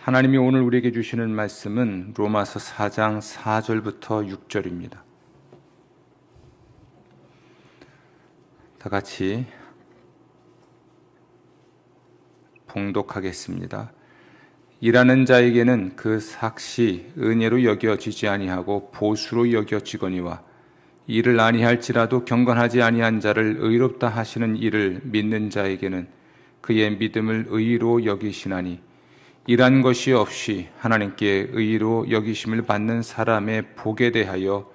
하나님이 오늘 우리에게 주시는 말씀은 로마서 4장 4절부터 6절입니다. 다 같이 봉독하겠습니다. 일하는 자에게는 그 삭시 은혜로 여겨지지 아니하고 보수로 여겨지거니와 일을 아니할지라도 경건하지 아니한 자를 의롭다 하시는 이를 믿는 자에게는 그의 믿음을 의로 여기시나니 일한 것이 없이 하나님께 의로 여기심을 받는 사람의 복에 대하여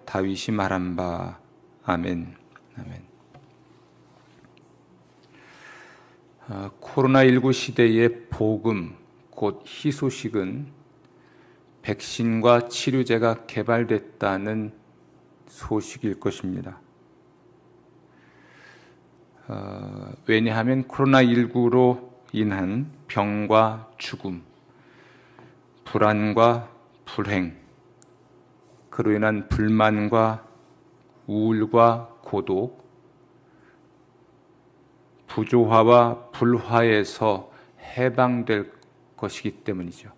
다윗이 말한 바. 아멘. 아멘. 코로나19 시대의 복음, 곧 희소식은 백신과 치료제가 개발됐다는 소식일 것입니다. 왜냐하면 코로나19로 인한 병과 죽음, 불안과 불행, 그로 인한 불만과 우울과 고독, 부조화와 불화에서 해방될 것이기 때문이죠.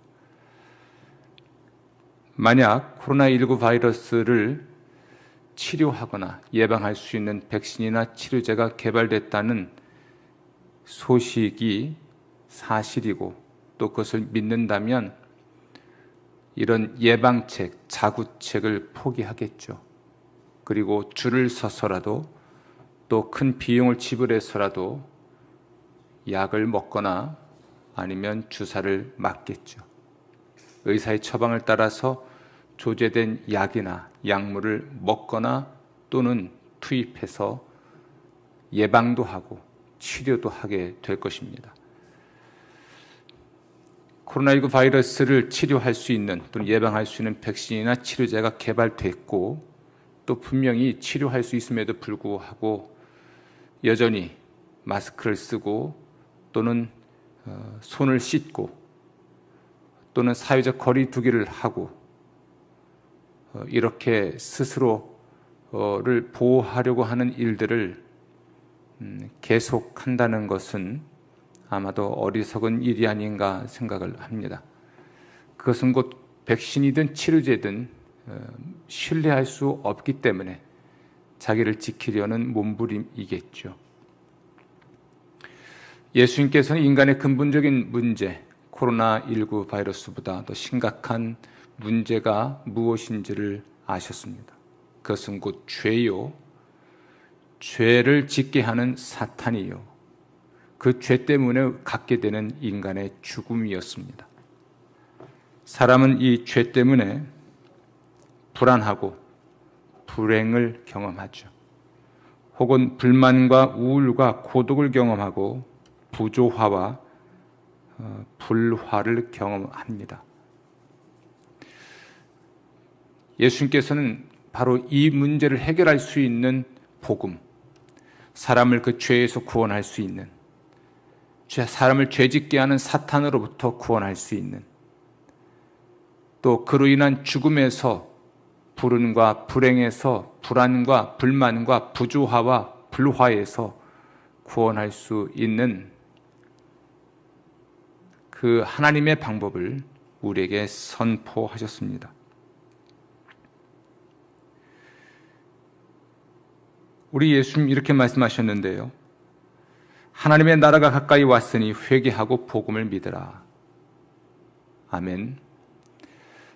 만약 코로나19 바이러스를 치료하거나 예방할 수 있는 백신이나 치료제가 개발됐다는 소식이 사실이고 또 그것을 믿는다면 이런 예방책, 자구책을 포기하겠죠. 그리고 줄을 서서라도 또 큰 비용을 지불해서라도 약을 먹거나 아니면 주사를 맞겠죠. 의사의 처방을 따라서 조제된 약이나 약물을 먹거나 또는 투입해서 예방도 하고 치료도 하게 될 것입니다. 코로나19 바이러스를 치료할 수 있는 또는 예방할 수 있는 백신이나 치료제가 개발됐고 또 분명히 치료할 수 있음에도 불구하고 여전히 마스크를 쓰고 또는 손을 씻고 또는 사회적 거리 두기를 하고 이렇게 스스로를 보호하려고 하는 일들을 계속한다는 것은 아마도 어리석은 일이 아닌가 생각을 합니다. 그것은 곧 백신이든 치료제든 신뢰할 수 없기 때문에 자기를 지키려는 몸부림이겠죠. 예수님께서는 인간의 근본적인 문제, 코로나19 바이러스보다 더 심각한 문제가 무엇인지를 아셨습니다. 그것은 곧 죄요, 죄를 짓게 하는 사탄이요, 그 죄 때문에 갖게 되는 인간의 죽음이었습니다. 사람은 이 죄 때문에 불안하고 불행을 경험하죠. 혹은 불만과 우울과 고독을 경험하고 부조화와 불화를 경험합니다. 예수님께서는 바로 이 문제를 해결할 수 있는 복음, 사람을 그 죄에서 구원할 수 있는, 사람을 죄짓게 하는 사탄으로부터 구원할 수 있는, 또 그로 인한 죽음에서, 불운과 불행에서, 불안과 불만과 부조화와 불화에서 구원할 수 있는 그 하나님의 방법을 우리에게 선포하셨습니다. 우리 예수님 이렇게 말씀하셨는데요. 하나님의 나라가 가까이 왔으니 회개하고 복음을 믿으라. 아멘.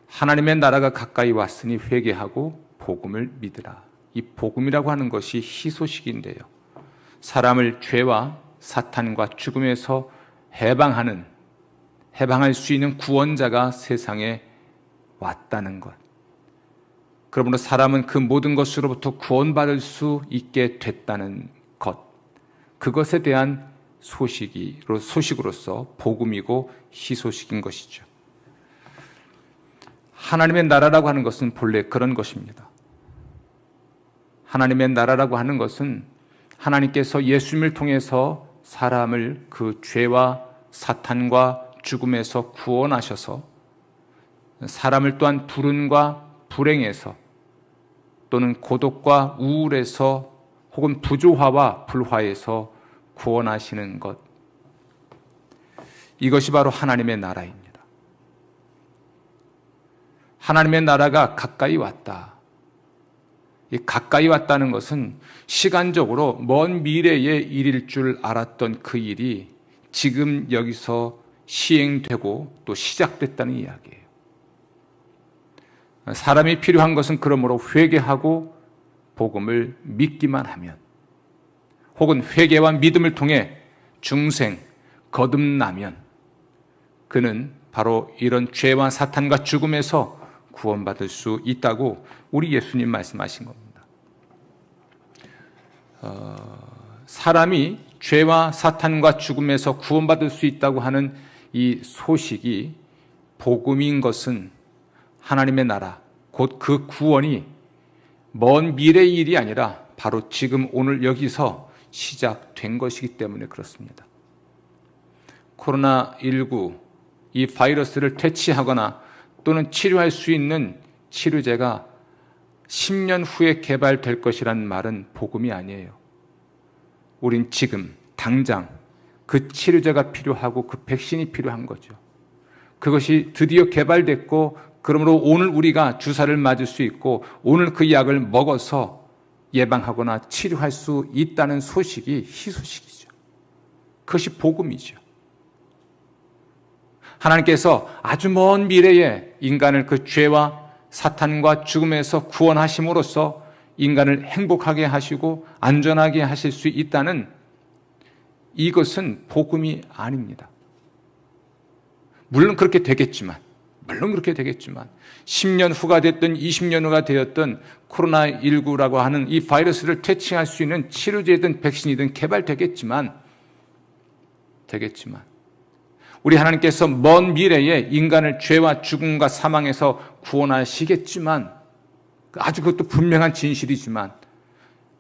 하나님의 나라가 가까이 왔으니 회개하고 복음을 믿으라. 이 복음이라고 하는 것이 희소식인데요. 사람을 죄와 사탄과 죽음에서 해방할 수 있는 구원자가 세상에 왔다는 것. 그러므로 사람은 그 모든 것으로부터 구원받을 수 있게 됐다는 것. 그것에 대한 소식으로서 복음이고 희소식인 것이죠. 하나님의 나라라고 하는 것은 본래 그런 것입니다. 하나님의 나라라고 하는 것은 하나님께서 예수님을 통해서 사람을 그 죄와 사탄과 죽음에서 구원하셔서 사람을 또한 불운과 불행에서 또는 고독과 우울에서 혹은 부조화와 불화에서 구원하시는 것, 이것이 바로 하나님의 나라입니다. 하나님의 나라가 가까이 왔다. 이 가까이 왔다는 것은 시간적으로 먼 미래의 일일 줄 알았던 그 일이 지금 여기서 시행되고 또 시작됐다는 이야기예요. 사람이 필요한 것은 그러므로 회개하고 복음을 믿기만 하면, 혹은 회개와 믿음을 통해 중생, 거듭나면 그는 바로 이런 죄와 사탄과 죽음에서 구원받을 수 있다고 우리 예수님 말씀하신 겁니다. 사람이 죄와 사탄과 죽음에서 구원받을 수 있다고 하는 이 소식이 복음인 것은 하나님의 나라, 곧 그 구원이 먼 미래의 일이 아니라 바로 지금 오늘 여기서 시작된 것이기 때문에 그렇습니다. 코로나19 이 바이러스를 퇴치하거나 또는 치료할 수 있는 치료제가 10년 후에 개발될 것이란 말은 복음이 아니에요. 우린 지금 당장 그 치료제가 필요하고 그 백신이 필요한 거죠. 그것이 드디어 개발됐고 그러므로 오늘 우리가 주사를 맞을 수 있고 오늘 그 약을 먹어서 예방하거나 치료할 수 있다는 소식이 희소식이죠. 그것이 복음이죠. 하나님께서 아주 먼 미래에 인간을 그 죄와 사탄과 죽음에서 구원하심으로써 인간을 행복하게 하시고 안전하게 하실 수 있다는 이것은 복음이 아닙니다. 물론 그렇게 되겠지만 10년 후가 됐든 20년 후가 되었든 코로나19라고 하는 이 바이러스를 퇴치할 수 있는 치료제든 백신이든 개발되겠지만 우리 하나님께서 먼 미래에 인간을 죄와 죽음과 사망에서 구원하시겠지만 아주 그것도 분명한 진실이지만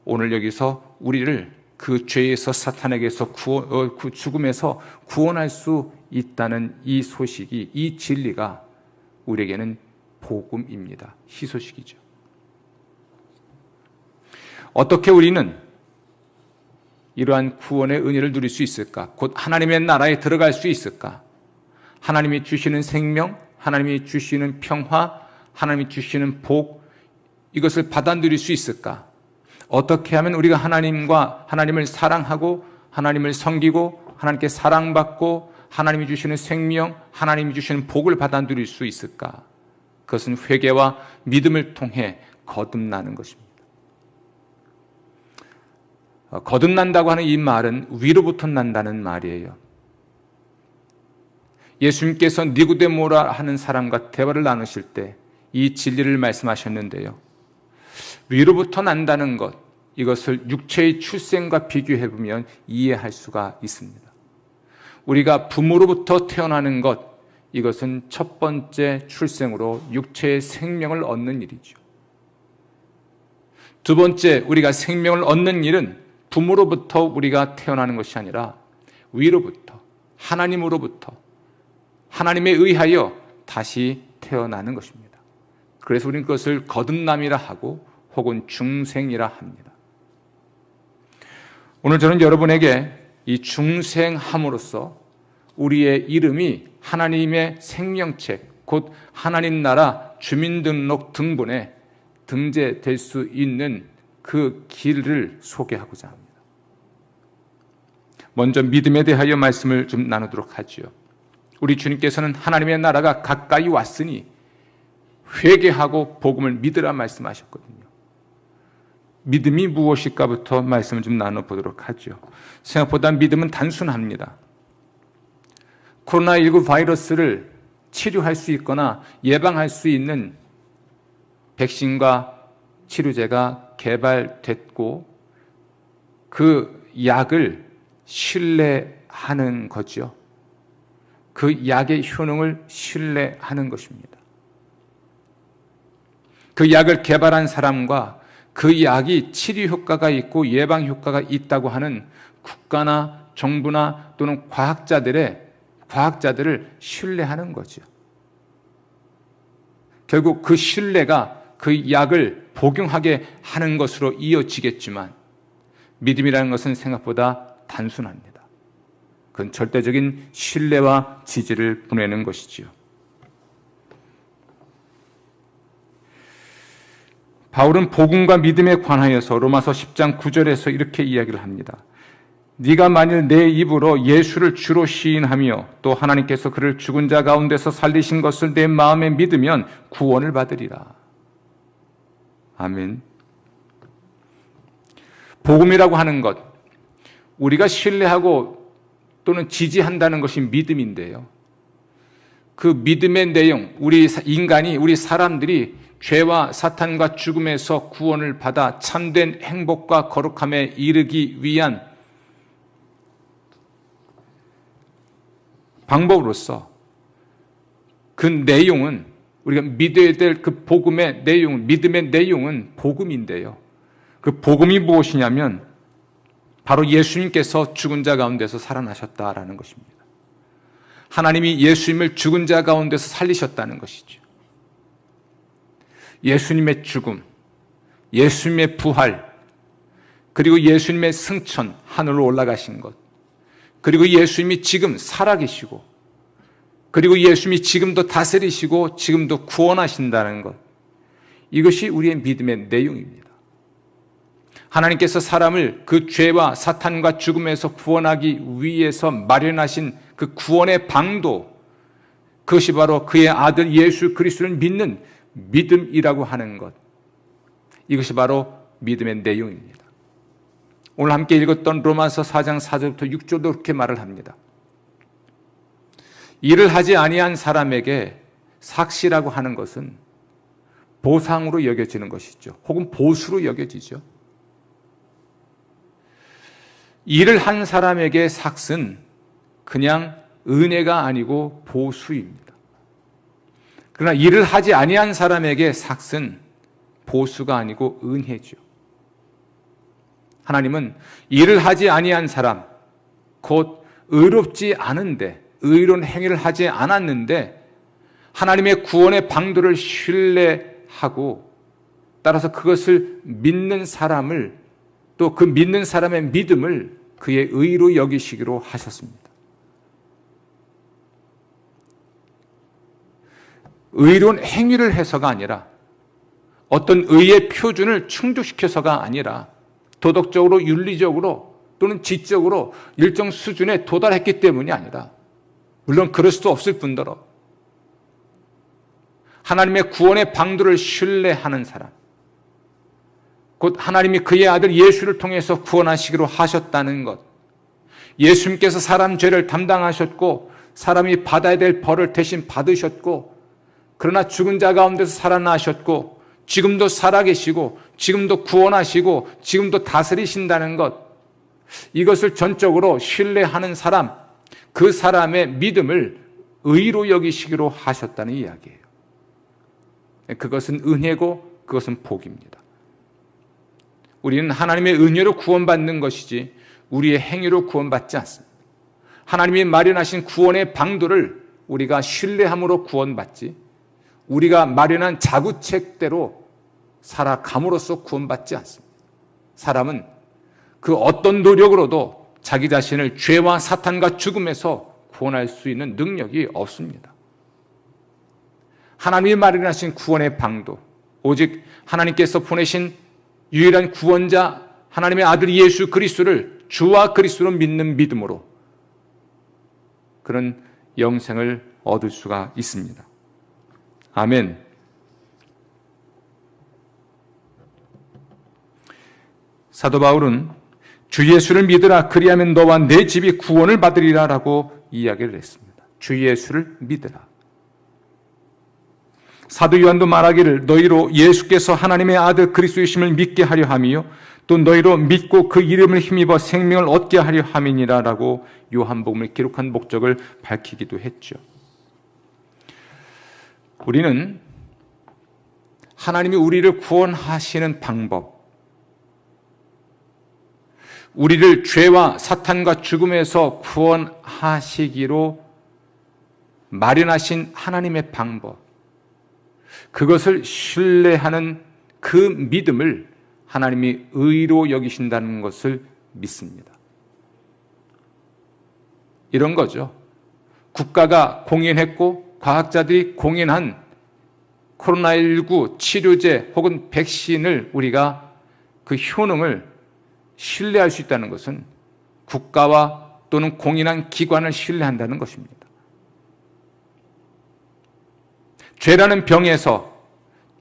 오늘 여기서 우리를 그 죄에서 사탄에게서 그 죽음에서 구원할 수 있다는 이 소식이, 이 진리가 우리에게는 복음입니다. 희소식이죠. 어떻게 우리는 이러한 구원의 은혜를 누릴 수 있을까? 곧 하나님의 나라에 들어갈 수 있을까? 하나님이 주시는 생명, 하나님이 주시는 평화, 하나님이 주시는 복, 이것을 받아 누릴 수 있을까? 어떻게 하면 우리가 하나님을 사랑하고 하나님을 섬기고 하나님께 사랑받고 하나님이 주시는 생명, 하나님이 주시는 복을 받아 누릴 수 있을까? 그것은 회개와 믿음을 통해 거듭나는 것입니다. 거듭난다고 하는 이 말은 위로부터 난다는 말이에요. 예수님께서 니고데모라 하는 사람과 대화를 나누실 때 이 진리를 말씀하셨는데요. 위로부터 난다는 것, 이것을 육체의 출생과 비교해 보면 이해할 수가 있습니다. 우리가 부모로부터 태어나는 것, 이것은 첫 번째 출생으로 육체의 생명을 얻는 일이죠. 두 번째, 우리가 생명을 얻는 일은 부모로부터 우리가 태어나는 것이 아니라 위로부터, 하나님으로부터, 하나님에 의하여 다시 태어나는 것입니다. 그래서 우리는 그것을 거듭남이라 하고 혹은 중생이라 합니다. 오늘 저는 여러분에게 이 중생함으로써 우리의 이름이 하나님의 생명책, 곧 하나님 나라 주민등록 등본에 등재될 수 있는 그 길을 소개하고자 합니다. 먼저 믿음에 대하여 말씀을 좀 나누도록 하지요. 우리 주님께서는 하나님의 나라가 가까이 왔으니 회개하고 복음을 믿으라 말씀하셨거든요. 믿음이 무엇일까부터 말씀을 좀 나눠보도록 하죠. 생각보다 믿음은 단순합니다. 코로나19 바이러스를 치료할 수 있거나 예방할 수 있는 백신과 치료제가 개발됐고 그 약을 신뢰하는 거죠. 그 약의 효능을 신뢰하는 것입니다. 그 약을 개발한 사람과 그 약이 치료 효과가 있고 예방 효과가 있다고 하는 국가나 정부나 또는 과학자들을 신뢰하는 거죠. 결국 그 신뢰가 그 약을 복용하게 하는 것으로 이어지겠지만 믿음이라는 것은 생각보다 단순합니다. 그건 절대적인 신뢰와 지지를 보내는 것이지요. 바울은 복음과 믿음에 관하여서 로마서 10장 9절에서 이렇게 이야기를 합니다. 네가 만일 내 입으로 예수를 주로 시인하며 또 하나님께서 그를 죽은 자 가운데서 살리신 것을 내 마음에 믿으면 구원을 받으리라. 아멘. 복음이라고 하는 것, 우리가 신뢰하고 또는 지지한다는 것이 믿음인데요. 그 믿음의 내용, 우리 인간이, 우리 사람들이 죄와 사탄과 죽음에서 구원을 받아 참된 행복과 거룩함에 이르기 위한 방법으로서 그 내용은, 우리가 믿어야 될 그 복음의 내용, 믿음의 내용은 복음인데요. 그 복음이 무엇이냐면 바로 예수님께서 죽은 자 가운데서 살아나셨다라는 것입니다. 하나님이 예수님을 죽은 자 가운데서 살리셨다는 것이죠. 예수님의 죽음, 예수님의 부활, 그리고 예수님의 승천, 하늘로 올라가신 것, 그리고 예수님이 지금 살아계시고, 그리고 예수님이 지금도 다스리시고 지금도 구원하신다는 것, 이것이 우리의 믿음의 내용입니다. 하나님께서 사람을 그 죄와 사탄과 죽음에서 구원하기 위해서 마련하신 그 구원의 방도, 그것이 바로 그의 아들 예수 그리스도를 믿는 믿음이라고 하는 것, 이것이 바로 믿음의 내용입니다. 오늘 함께 읽었던 로마서 4장 4절부터 6절도 그렇게 말을 합니다. 일을 하지 아니한 사람에게 삭시라고 하는 것은 보상으로 여겨지는 것이죠. 혹은 보수로 여겨지죠. 일을 한 사람에게 삭은 그냥 은혜가 아니고 보수입니다. 그러나 일을 하지 아니한 사람에게 삭은 보수가 아니고 은혜죠. 하나님은 일을 하지 아니한 사람, 곧 의롭지 않은데, 의로운 행위를 하지 않았는데 하나님의 구원의 방도를 신뢰하고 따라서 그것을 믿는 사람을, 또 그 믿는 사람의 믿음을 그의 의로 여기시기로 하셨습니다. 의로운 행위를 해서가 아니라, 어떤 의의 표준을 충족시켜서가 아니라, 도덕적으로, 윤리적으로 또는 지적으로 일정 수준에 도달했기 때문이 아니라, 물론 그럴 수도 없을 뿐더러 하나님의 구원의 방도를 신뢰하는 사람, 곧 하나님이 그의 아들 예수를 통해서 구원하시기로 하셨다는 것, 예수님께서 사람 죄를 담당하셨고 사람이 받아야 될 벌을 대신 받으셨고, 그러나 죽은 자 가운데서 살아나셨고 지금도 살아계시고 지금도 구원하시고 지금도 다스리신다는 것, 이것을 전적으로 신뢰하는 사람, 그 사람의 믿음을 의로 여기시기로 하셨다는 이야기예요. 그것은 은혜고 그것은 복입니다. 우리는 하나님의 은혜로 구원받는 것이지 우리의 행위로 구원받지 않습니다. 하나님이 마련하신 구원의 방도를 우리가 신뢰함으로 구원받지, 우리가 마련한 자구책대로 살아감으로써 구원받지 않습니다. 사람은 그 어떤 노력으로도 자기 자신을 죄와 사탄과 죽음에서 구원할 수 있는 능력이 없습니다. 하나님이 마련하신 구원의 방도, 오직 하나님께서 보내신 유일한 구원자 하나님의 아들 예수 그리스도를 주와 그리스도로 믿는 믿음으로 그런 영생을 얻을 수가 있습니다. 아멘. 사도 바울은 주 예수를 믿으라, 그리하면 너와 내 집이 구원을 받으리라 라고 이야기를 했습니다. 주 예수를 믿으라. 사도 요한도 말하기를 너희로 예수께서 하나님의 아들 그리스도이심을 믿게 하려 함이요 또 너희로 믿고 그 이름을 힘입어 생명을 얻게 하려 함이니라 라고 요한복음을 기록한 목적을 밝히기도 했죠. 우리는 하나님이 우리를 구원하시는 방법, 우리를 죄와 사탄과 죽음에서 구원하시기로 마련하신 하나님의 방법, 그것을 신뢰하는 그 믿음을 하나님이 의로 여기신다는 것을 믿습니다. 이런 거죠. 국가가 공인했고 과학자들이 공인한 코로나19 치료제 혹은 백신을 우리가 그 효능을 신뢰할 수 있다는 것은 국가와 또는 공인한 기관을 신뢰한다는 것입니다. 죄라는 병에서,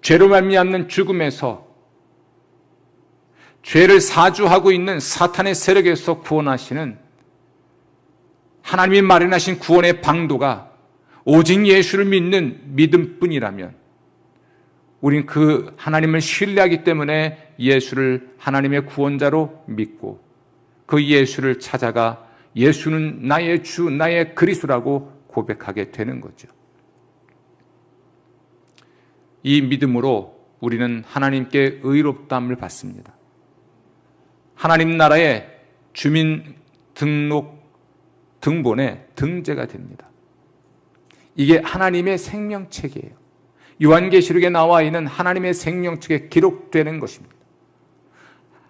죄로 말미암는 죽음에서, 죄를 사주하고 있는 사탄의 세력에서 구원하시는 하나님이 마련하신 구원의 방도가 오직 예수를 믿는 믿음뿐이라면 우린 그 하나님을 신뢰하기 때문에 예수를 하나님의 구원자로 믿고 그 예수를 찾아가 예수는 나의 주, 나의 그리스도라고 고백하게 되는 거죠. 이 믿음으로 우리는 하나님께 의롭다함을 받습니다. 하나님 나라의 주민등록 등본에 등재가 됩니다. 이게 하나님의 생명책이에요. 요한계시록에 나와 있는 하나님의 생명책에 기록되는 것입니다.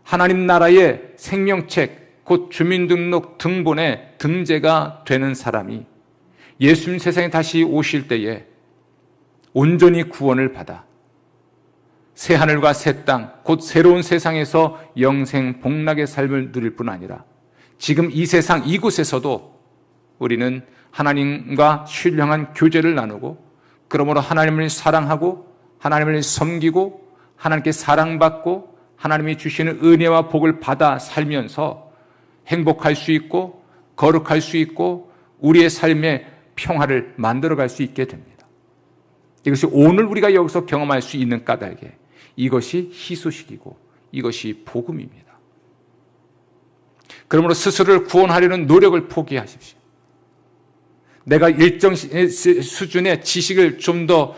하나님 나라의 생명책, 곧 주민등록 등본에 등재가 되는 사람이 예수님 세상에 다시 오실 때에 온전히 구원을 받아 새하늘과 새 땅, 곧 새로운 세상에서 영생 복락의 삶을 누릴 뿐 아니라 지금 이 세상 이곳에서도 우리는 하나님과 신령한 교제를 나누고 그러므로 하나님을 사랑하고 하나님을 섬기고 하나님께 사랑받고 하나님이 주시는 은혜와 복을 받아 살면서 행복할 수 있고 거룩할 수 있고 우리의 삶에 평화를 만들어갈 수 있게 됩니다. 이것이 오늘 우리가 여기서 경험할 수 있는 까닭에 이것이 희소식이고 이것이 복음입니다. 그러므로 스스로를 구원하려는 노력을 포기하십시오. 내가 일정 수준의 지식을 좀 더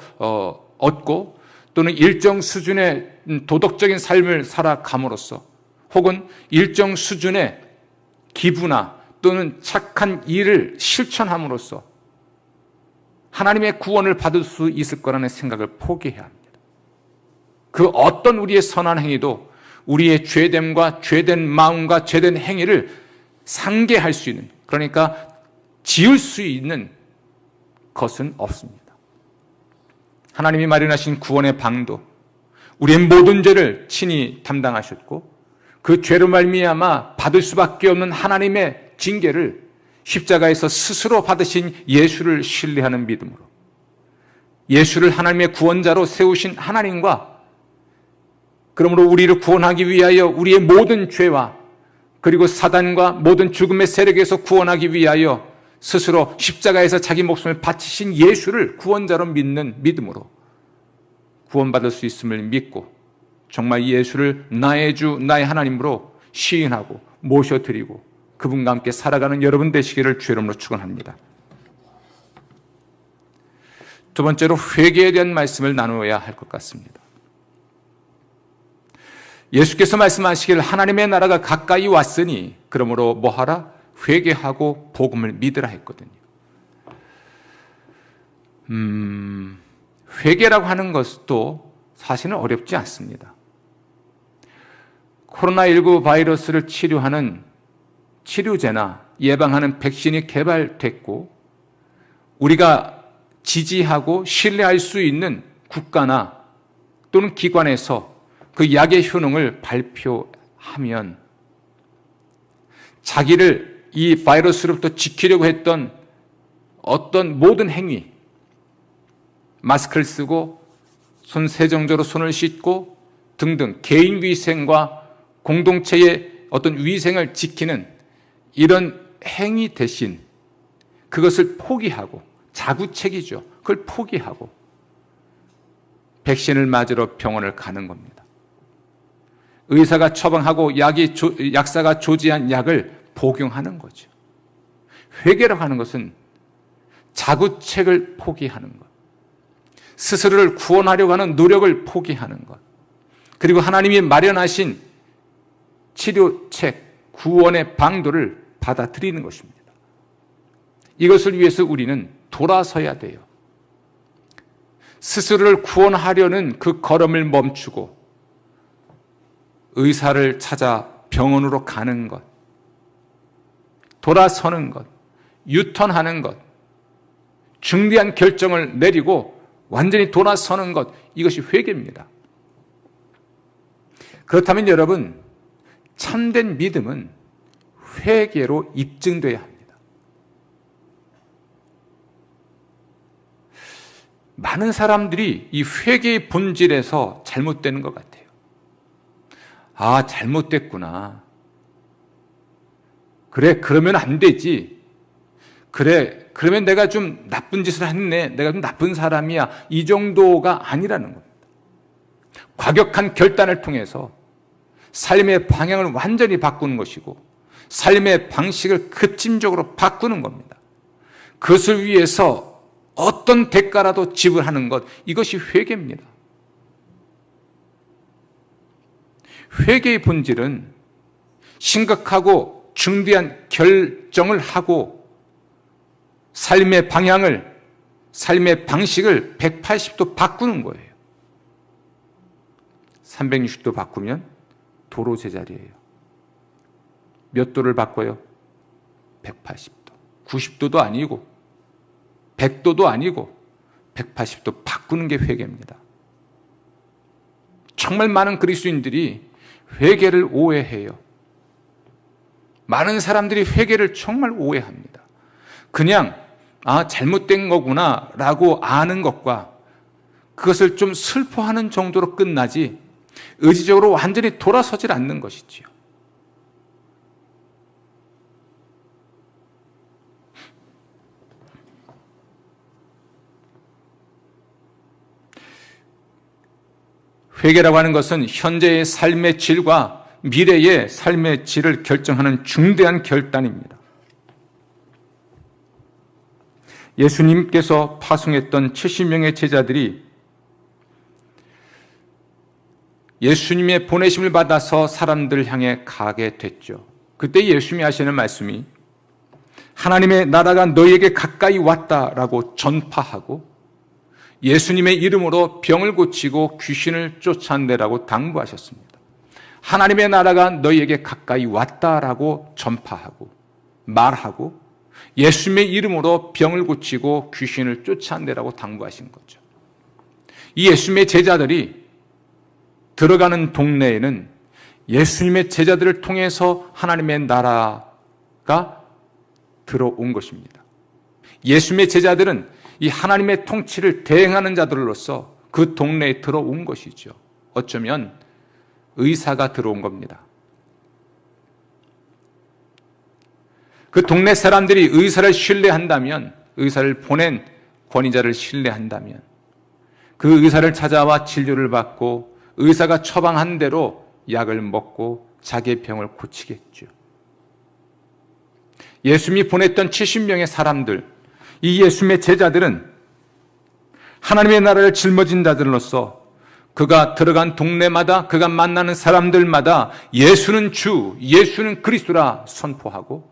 얻고 또는 일정 수준의 도덕적인 삶을 살아감으로써 혹은 일정 수준의 기부나 또는 착한 일을 실천함으로써 하나님의 구원을 받을 수 있을 거라는 생각을 포기해야 합니다. 그 어떤 우리의 선한 행위도 우리의 죄됨과 죄된 마음과 죄된 행위를 상계할 수 있는, 그러니까 지을 수 있는 것은 없습니다. 하나님이 마련하신 구원의 방도, 우리의 모든 죄를 친히 담당하셨고 그 죄로 말미암아 받을 수밖에 없는 하나님의 징계를 십자가에서 스스로 받으신 예수를 신뢰하는 믿음으로 예수를 하나님의 구원자로 세우신 하나님과 그러므로 우리를 구원하기 위하여 우리의 모든 죄와 그리고 사단과 모든 죽음의 세력에서 구원하기 위하여 스스로 십자가에서 자기 목숨을 바치신 예수를 구원자로 믿는 믿음으로 구원받을 수 있음을 믿고 정말 예수를 나의 주, 나의 하나님으로 시인하고 모셔드리고 그분과 함께 살아가는 여러분 되시기를 주의 이름으로 축원합니다. 두 번째로 회개에 대한 말씀을 나누어야 할 것 같습니다. 예수께서 말씀하시길 하나님의 나라가 가까이 왔으니 그러므로 뭐하라? 회개하고 복음을 믿으라 했거든요. 회개라고 하는 것도 사실은 어렵지 않습니다. 코로나19 바이러스를 치료하는 치료제나 예방하는 백신이 개발됐고 우리가 지지하고 신뢰할 수 있는 국가나 또는 기관에서 그 약의 효능을 발표하면 자기를 이 바이러스로부터 지키려고 했던 어떤 모든 행위, 마스크를 쓰고 손 세정제로 손을 씻고 등등 개인 위생과 공동체의 어떤 위생을 지키는 이런 행위 대신 그것을 포기하고 자구책이죠. 그걸 포기하고 백신을 맞으러 병원을 가는 겁니다. 의사가 처방하고 약사가 조지한 약을 복용하는 거죠. 회개라고 하는 것은 자구책을 포기하는 것, 스스로를 구원하려고 하는 노력을 포기하는 것, 그리고 하나님이 마련하신 치료책, 구원의 방도를 받아들이는 것입니다. 이것을 위해서 우리는 돌아서야 돼요. 스스로를 구원하려는 그 걸음을 멈추고 의사를 찾아 병원으로 가는 것, 돌아서는 것, 유턴하는 것, 중대한 결정을 내리고 완전히 돌아서는 것, 이것이 회개입니다. 그렇다면 여러분, 참된 믿음은 회개로 입증돼야 합니다. 많은 사람들이 이 회개의 본질에서 잘못되는 것 같아요. 아, 잘못됐구나. 그래, 그러면 안 되지. 그래, 그러면 내가 좀 나쁜 짓을 했네. 내가 좀 나쁜 사람이야. 이 정도가 아니라는 겁니다. 과격한 결단을 통해서 삶의 방향을 완전히 바꾸는 것이고 삶의 방식을 급진적으로 바꾸는 겁니다. 그것을 위해서 어떤 대가라도 지불하는 것, 이것이 회개입니다. 회개의 본질은 심각하고 중대한 결정을 하고 삶의 방향을, 삶의 방식을 180도 바꾸는 거예요. 360도 바꾸면 도로 제자리예요. 몇 도를 바꿔요? 180도. 90도도 아니고 100도도 아니고 180도 바꾸는 게 회개입니다. 정말 많은 그리스도인들이 회개를 오해해요. 많은 사람들이 회개를 정말 오해합니다. 그냥 잘못된 거구나 라고 아는 것과 그것을 좀 슬퍼하는 정도로 끝나지 의지적으로 완전히 돌아서질 않는 것이지요. 회개라고 하는 것은 현재의 삶의 질과 미래의 삶의 질을 결정하는 중대한 결단입니다. 예수님께서 파송했던 70명의 제자들이 예수님의 보내심을 받아서 사람들을 향해 가게 됐죠. 그때 예수님이 하시는 말씀이 하나님의 나라가 너희에게 가까이 왔다라고 전파하고 예수님의 이름으로 병을 고치고 귀신을 쫓아내라고 당부하셨습니다. 하나님의 나라가 너희에게 가까이 왔다라고 전파하고 말하고 예수님의 이름으로 병을 고치고 귀신을 쫓아내라고 당부하신 거죠. 이 예수님의 제자들이 들어가는 동네에는 예수님의 제자들을 통해서 하나님의 나라가 들어온 것입니다. 예수님의 제자들은 이 하나님의 통치를 대행하는 자들로서 그 동네에 들어온 것이죠. 어쩌면 의사가 들어온 겁니다. 그 동네 사람들이 의사를 신뢰한다면, 의사를 보낸 권위자를 신뢰한다면 그 의사를 찾아와 진료를 받고 의사가 처방한 대로 약을 먹고 자기의 병을 고치겠죠. 예수님이 보냈던 70명의 사람들, 이 예수님의 제자들은 하나님의 나라를 짊어진 자들로서 그가 들어간 동네마다 그가 만나는 사람들마다 예수는 주, 예수는 그리스도라 선포하고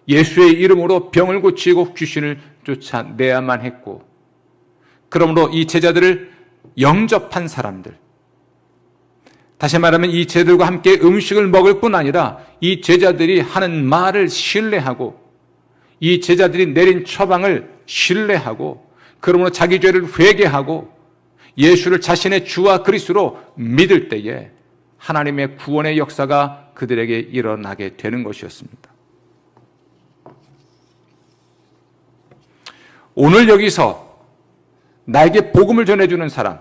예수의 이름으로 병을 고치고 귀신을 쫓아내야만 했고, 그러므로 이 제자들을 영접한 사람들, 다시 말하면 이 제자들과 함께 음식을 먹을 뿐 아니라 이 제자들이 하는 말을 신뢰하고 이 제자들이 내린 처방을 신뢰하고 그러므로 자기 죄를 회개하고 예수를 자신의 주와 그리스도로 믿을 때에 하나님의 구원의 역사가 그들에게 일어나게 되는 것이었습니다. 오늘 여기서 나에게 복음을 전해주는 사람,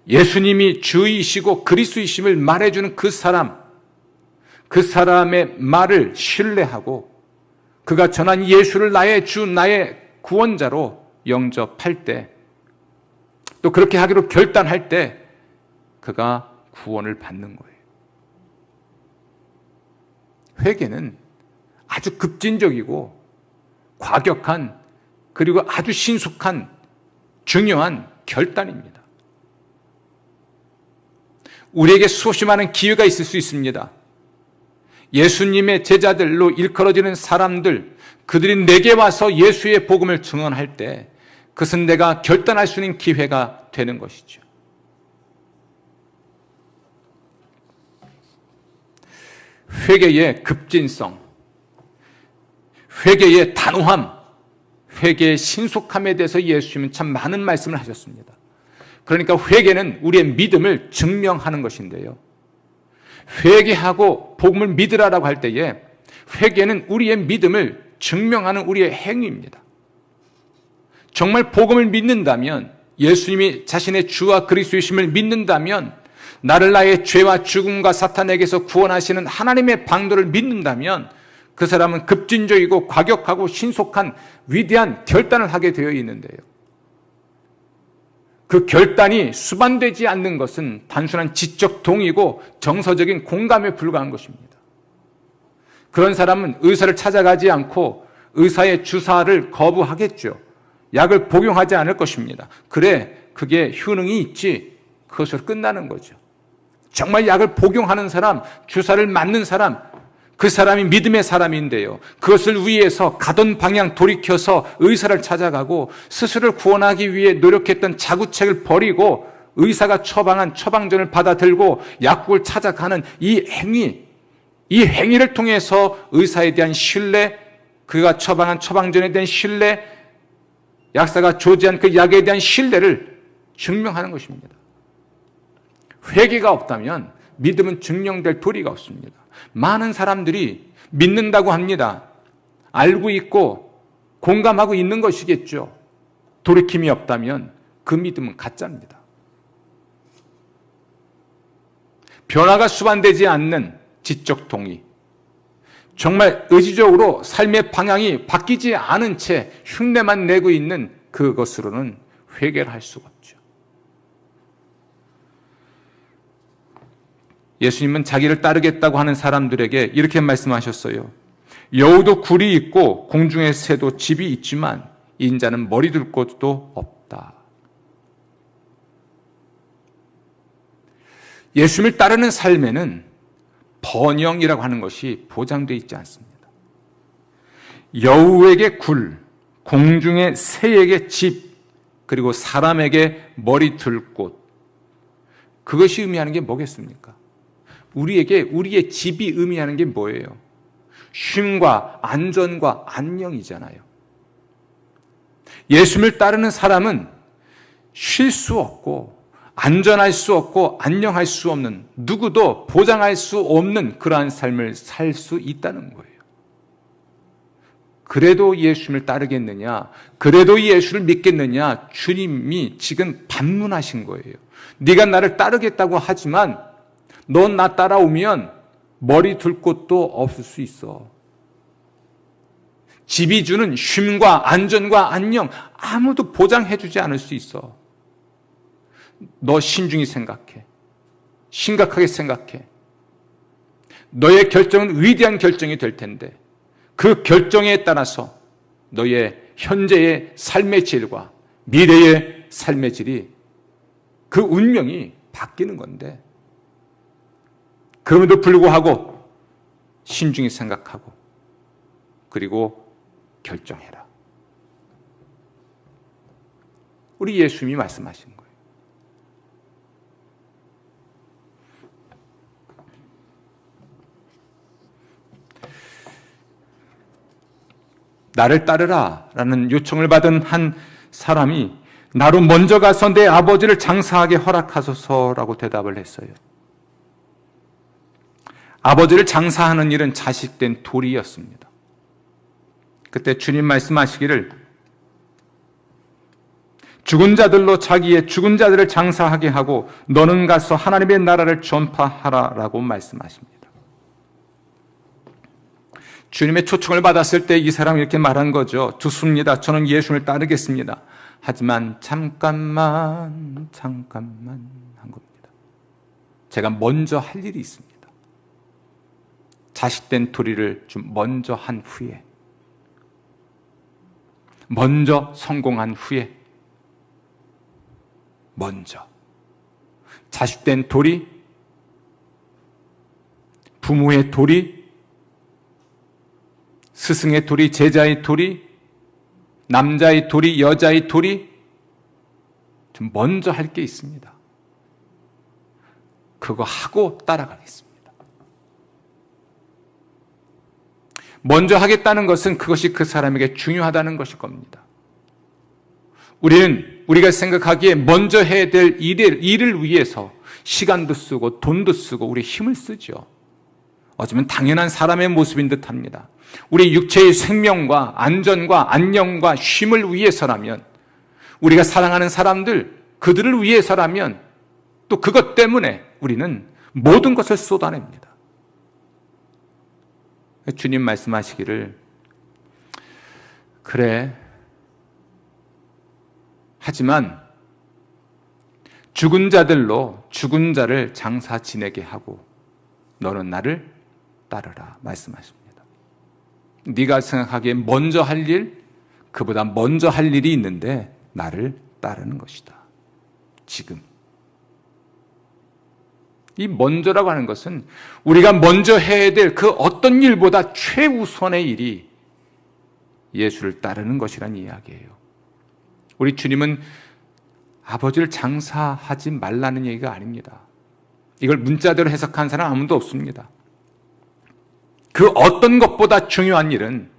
예수님이 주이시고 그리스도이심을 말해주는 그 사람의 말을 신뢰하고 그가 전한 예수를 나의 주, 나의 구원자로 영접할 때, 또 그렇게 하기로 결단할 때 그가 구원을 받는 거예요. 회개는 아주 급진적이고 과격한, 그리고 아주 신속한 중요한 결단입니다. 우리에게 수없이 많은 기회가 있을 수 있습니다. 예수님의 제자들로 일컬어지는 사람들, 그들이 내게 와서 예수의 복음을 증언할 때 그것은 내가 결단할 수 있는 기회가 되는 것이죠. 회개의 급진성, 회개의 단호함, 회개의 신속함에 대해서 예수님은 참 많은 말씀을 하셨습니다. 그러니까 회개는 우리의 믿음을 증명하는 것인데요. 회개하고 복음을 믿으라라고 할 때에 회개는 우리의 믿음을 증명하는 우리의 행위입니다. 정말 복음을 믿는다면, 예수님이 자신의 주와 그리스도이심을 믿는다면, 나를 나의 죄와 죽음과 사탄에게서 구원하시는 하나님의 방도를 믿는다면 그 사람은 급진적이고 과격하고 신속한 위대한 결단을 하게 되어 있는데요. 그 결단이 수반되지 않는 것은 단순한 지적 동의고 정서적인 공감에 불과한 것입니다. 그런 사람은 의사를 찾아가지 않고 의사의 주사를 거부하겠죠. 약을 복용하지 않을 것입니다. 그래, 그게 효능이 있지, 그것으로 끝나는 거죠. 정말 약을 복용하는 사람, 주사를 맞는 사람, 그 사람이 믿음의 사람인데요. 그것을 위해서 가던 방향 돌이켜서 의사를 찾아가고 스스로를 구원하기 위해 노력했던 자구책을 버리고 의사가 처방한 처방전을 받아들고 약국을 찾아가는 이 행위를 통해서 의사에 대한 신뢰, 그가 처방한 처방전에 대한 신뢰, 약사가 조지한 그 약에 대한 신뢰를 증명하는 것입니다. 회개가 없다면 믿음은 증명될 도리가 없습니다. 많은 사람들이 믿는다고 합니다. 알고 있고 공감하고 있는 것이겠죠. 돌이킴이 없다면 그 믿음은 가짜입니다. 변화가 수반되지 않는 지적 동의, 정말 의지적으로 삶의 방향이 바뀌지 않은 채 흉내만 내고 있는 그것으로는 회개를 할 수가 없죠. 예수님은 자기를 따르겠다고 하는 사람들에게 이렇게 말씀하셨어요. 여우도 굴이 있고 공중의 새도 집이 있지만 인자는 머리 둘 곳도 없다. 예수님을 따르는 삶에는 번영이라고 하는 것이 보장되어 있지 않습니다. 여우에게 굴, 공중의 새에게 집, 그리고 사람에게 머리 둘 곳, 그것이 의미하는 게 뭐겠습니까? 우리에게 우리의 집이 의미하는 게 뭐예요? 쉼과 안전과 안녕이잖아요. 예수님을 따르는 사람은 쉴 수 없고 안전할 수 없고 안녕할 수 없는, 누구도 보장할 수 없는 그러한 삶을 살 수 있다는 거예요. 그래도 예수님을 따르겠느냐? 그래도 예수를 믿겠느냐? 주님이 지금 반문하신 거예요. 네가 나를 따르겠다고 하지만 넌 나 따라오면 머리 둘 곳도 없을 수 있어. 집이 주는 쉼과 안전과 안녕 아무도 보장해주지 않을 수 있어. 너 신중히 생각해. 심각하게 생각해. 너의 결정은 위대한 결정이 될 텐데 그 결정에 따라서 너의 현재의 삶의 질과 미래의 삶의 질이, 그 운명이 바뀌는 건데, 그럼에도 불구하고 신중히 생각하고 그리고 결정해라. 우리 예수님이 말씀하신 거예요. 나를 따르라 라는 요청을 받은 한 사람이 나로 먼저 가서 내 아버지를 장사하게 허락하소서라고 대답을 했어요. 아버지를 장사하는 일은 자식된 도리였습니다. 그때 주님 말씀하시기를 죽은 자들로 자기의 죽은 자들을 장사하게 하고 너는 가서 하나님의 나라를 전파하라라고 말씀하십니다. 주님의 초청을 받았을 때 이 사람이 이렇게 말한 거죠. 좋습니다. 저는 예수님을 따르겠습니다. 하지만 잠깐만 한 겁니다. 제가 먼저 할 일이 있습니다. 자식된 도리를 좀 먼저 한 후에, 먼저 성공한 후에, 먼저 자식된 도리, 부모의 도리, 스승의 도리, 제자의 도리, 남자의 도리, 여자의 도리, 좀 먼저 할 게 있습니다. 그거 하고 따라가겠습니다. 먼저 하겠다는 것은 그것이 그 사람에게 중요하다는 것일 겁니다. 우리가 생각하기에 먼저 해야 될 일을 위해서 시간도 쓰고 돈도 쓰고 우리 힘을 쓰죠. 어쩌면 당연한 사람의 모습인 듯합니다. 우리 육체의 생명과 안전과 안녕과 쉼을 위해서라면, 우리가 사랑하는 사람들, 그들을 위해서라면, 또 그것 때문에 우리는 모든 것을 쏟아냅니다. 주님 말씀하시기를, 그래, 하지만 죽은 자들로 죽은 자를 장사 지내게 하고 너는 나를 따르라 말씀하십니다. 네가 생각하기에 먼저 할 일, 그보다 먼저 할 일이 있는데 나를 따르는 것이다. 지금. 이 먼저라고 하는 것은 우리가 먼저 해야 될 그 어떤 일보다 최우선의 일이 예수를 따르는 것이란 이야기예요. 우리 주님은 아버지를 장사하지 말라는 얘기가 아닙니다. 이걸 문자대로 해석한 사람 아무도 없습니다. 그 어떤 것보다 중요한 일은,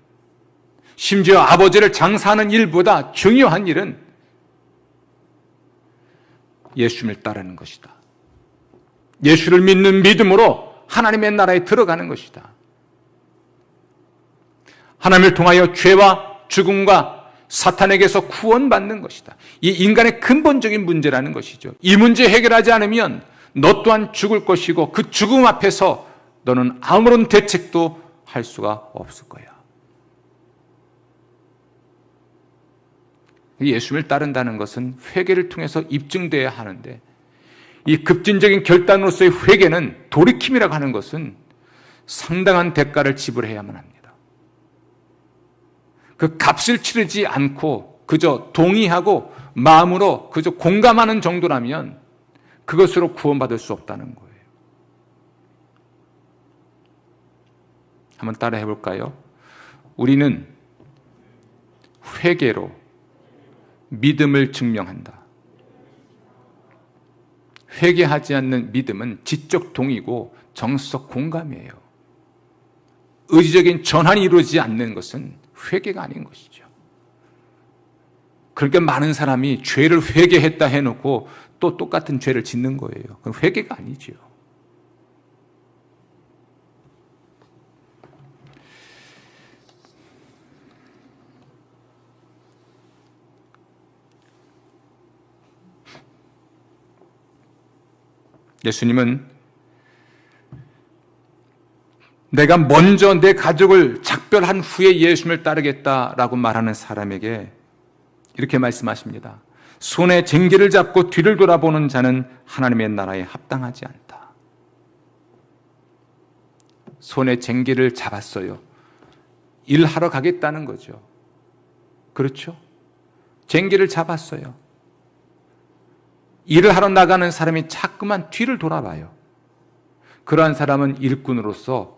심지어 아버지를 장사하는 일보다 중요한 일은 예수님을 따르는 것이다. 예수를 믿는 믿음으로 하나님의 나라에 들어가는 것이다. 하나님을 통하여 죄와 죽음과 사탄에게서 구원받는 것이다. 이 인간의 근본적인 문제라는 것이죠. 이 문제 해결하지 않으면 너 또한 죽을 것이고 그 죽음 앞에서 너는 아무런 대책도 할 수가 없을 거야. 예수님을 따른다는 것은 회개를 통해서 입증돼야 하는데, 이 급진적인 결단으로서의 회개는, 돌이킴이라고 하는 것은 상당한 대가를 지불해야만 합니다. 그 값을 치르지 않고 그저 동의하고 마음으로 그저 공감하는 정도라면 그것으로 구원받을 수 없다는 거예요. 한번 따라 해볼까요? 우리는 회개로 믿음을 증명한다. 회개하지 않는 믿음은 지적 동의고 정서적 공감이에요. 의지적인 전환이 이루어지지 않는 것은 회개가 아닌 것이죠. 그러니까 많은 사람이 죄를 회개했다 해놓고 또 똑같은 죄를 짓는 거예요. 그건 회개가 아니죠. 예수님은 내가 먼저 내 가족을 작별한 후에 예수님을 따르겠다라고 말하는 사람에게 이렇게 말씀하십니다. 손에 쟁기를 잡고 뒤를 돌아보는 자는 하나님의 나라에 합당하지 않다. 손에 쟁기를 잡았어요. 일하러 가겠다는 거죠. 그렇죠? 쟁기를 잡았어요. 일을 하러 나가는 사람이 자꾸만 뒤를 돌아봐요. 그러한 사람은 일꾼으로서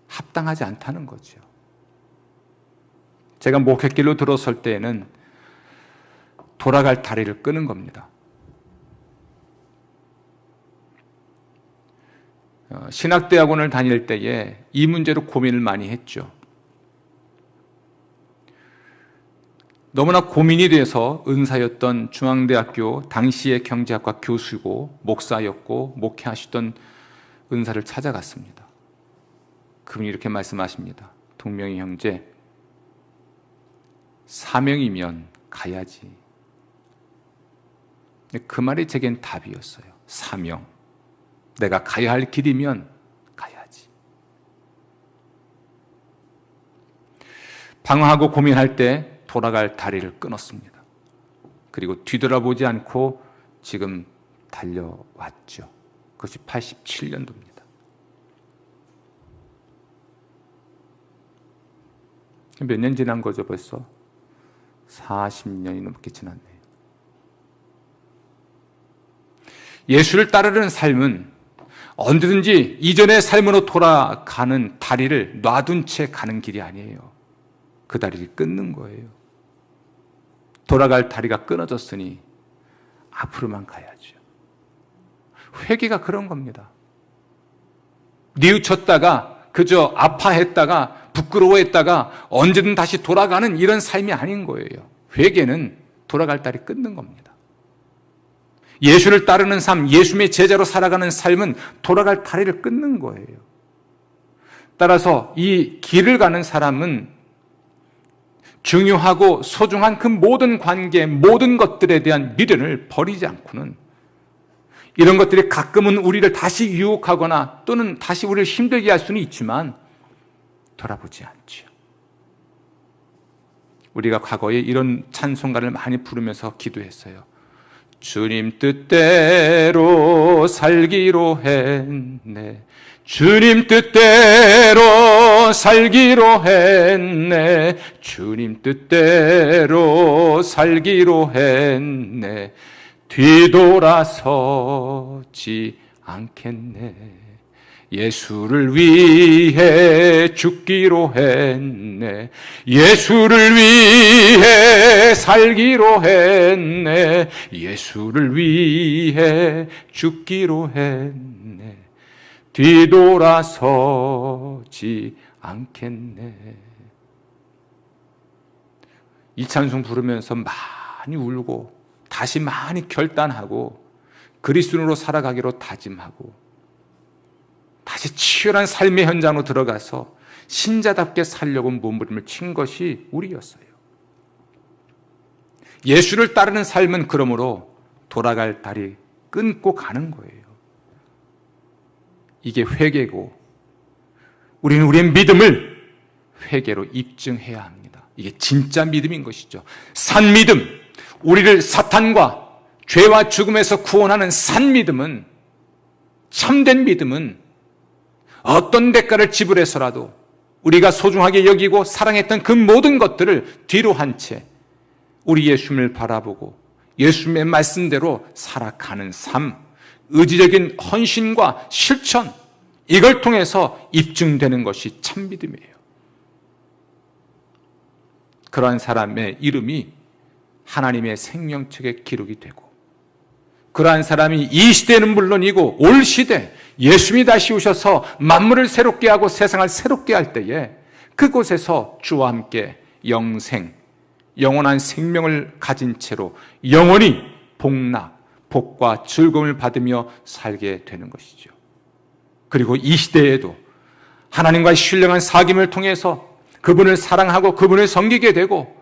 합당하지 않다는 거죠. 제가 목회길로 들어설 때에는 돌아갈 다리를 끄는 겁니다. 신학대학원을 다닐 때에 이 문제로 고민을 많이 했죠. 너무나 고민이 돼서 은사였던 중앙대학교 당시의 경제학과 교수고 목사였고 목회하시던 은사를 찾아갔습니다. 그분이 이렇게 말씀하십니다. 동명이 형제, 사명이면 가야지. 그 말이 제겐 답이었어요. 사명. 내가 가야 할 길이면 가야지. 방황하고 고민할 때 돌아갈 다리를 끊었습니다. 그리고 뒤돌아보지 않고 지금 달려왔죠. 그것이 87년도입니다. 몇 년 지난 거죠 벌써? 40년이 넘게 지났네요. 예수를 따르는 삶은 언제든지 이전의 삶으로 돌아가는 다리를 놔둔 채 가는 길이 아니에요. 그 다리를 끊는 거예요. 돌아갈 다리가 끊어졌으니 앞으로만 가야죠. 회개가 그런 겁니다. 뉘우쳤다가 그저 아파했다가 부끄러워했다가 언제든 다시 돌아가는 이런 삶이 아닌 거예요. 회개는 돌아갈 다리 끊는 겁니다. 예수를 따르는 삶, 예수님의 제자로 살아가는 삶은 돌아갈 다리를 끊는 거예요. 따라서 이 길을 가는 사람은 중요하고 소중한 그 모든 관계, 모든 것들에 대한 미련을 버리지 않고는, 이런 것들이 가끔은 우리를 다시 유혹하거나 또는 다시 우리를 힘들게 할 수는 있지만 돌아보지 않죠. 우리가 과거에 이런 찬송가를 많이 부르면서 기도했어요. 주님 뜻대로 살기로 했네. 주님 뜻대로 살기로 했네. 주님 뜻대로 살기로 했네. 뒤돌아서지 않겠네. 예수를 위해 죽기로 했네. 예수를 위해 살기로 했네. 예수를 위해 죽기로 했네. 뒤돌아서지 않겠네. 이 찬송 부르면서 많이 울고 다시 많이 결단하고 그리스도인으로 살아가기로 다짐하고 다시 치열한 삶의 현장으로 들어가서 신자답게 살려고 몸부림을 친 것이 우리였어요. 예수를 따르는 삶은 그러므로 돌아갈 다리 끊고 가는 거예요. 이게 회개고, 우리는 우리의 믿음을 회개로 입증해야 합니다. 이게 진짜 믿음인 것이죠. 산 믿음, 우리를 사탄과 죄와 죽음에서 구원하는 산 믿음은, 참된 믿음은 어떤 대가를 지불해서라도 우리가 소중하게 여기고 사랑했던 그 모든 것들을 뒤로 한 채 우리 예수님을 바라보고 예수님의 말씀대로 살아가는 삶, 의지적인 헌신과 실천, 이걸 통해서 입증되는 것이 참 믿음이에요. 그러한 사람의 이름이 하나님의 생명책에 기록이 되고, 그러한 사람이 이 시대는 물론이고 올 시대 예수님이 다시 오셔서 만물을 새롭게 하고 세상을 새롭게 할 때에 그곳에서 주와 함께 영생, 영원한 생명을 가진 채로 영원히 복락, 복과 즐거움을 받으며 살게 되는 것이죠. 그리고 이 시대에도 하나님과의 신령한 사귐을 통해서 그분을 사랑하고 그분을 섬기게 되고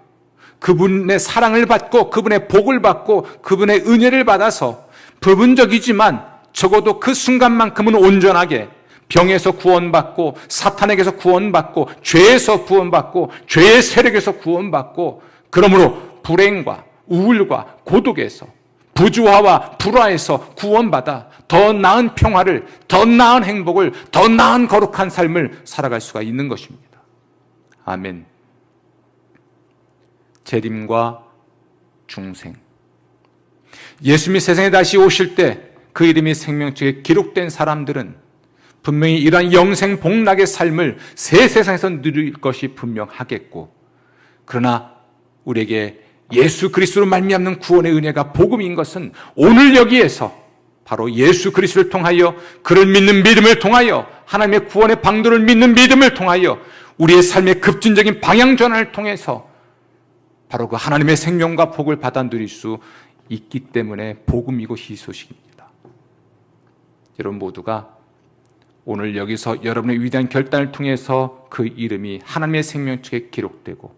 그분의 사랑을 받고 그분의 복을 받고 그분의 은혜를 받아서 부분적이지만 적어도 그 순간만큼은 온전하게 병에서 구원받고 사탄에게서 구원받고 죄에서 구원받고 죄의 세력에서 구원받고, 그러므로 불행과 우울과 고독에서, 부주화와 불화에서 구원받아 더 나은 평화를, 더 나은 행복을, 더 나은 거룩한 삶을 살아갈 수가 있는 것입니다. 아멘. 재림과 중생, 예수님이 세상에 다시 오실 때 그 이름이 생명책에 기록된 사람들은 분명히 이러한 영생 복락의 삶을 새 세상에서 누릴 것이 분명하겠고, 그러나 우리에게 예수 그리스도로 말미암는 구원의 은혜가 복음인 것은 오늘 여기에서 바로 예수 그리스도를 통하여, 그를 믿는 믿음을 통하여, 하나님의 구원의 방도를 믿는 믿음을 통하여 우리의 삶의 급진적인 방향 전환을 통해서 바로 그 하나님의 생명과 복을 받아 누릴 수 있기 때문에 복음이고 희소식입니다. 여러분 모두가 오늘 여기서 여러분의 위대한 결단을 통해서 그 이름이 하나님의 생명책에 기록되고,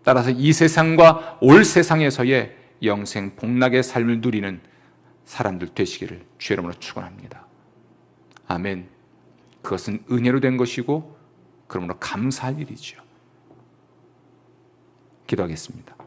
따라서 이 세상과 올 세상에서의 영생 복락의 삶을 누리는 사람들 되시기를 주 이름으로 축원합니다. 아멘. 그것은 은혜로 된 것이고 그러므로 감사할 일이죠. 기도하겠습니다.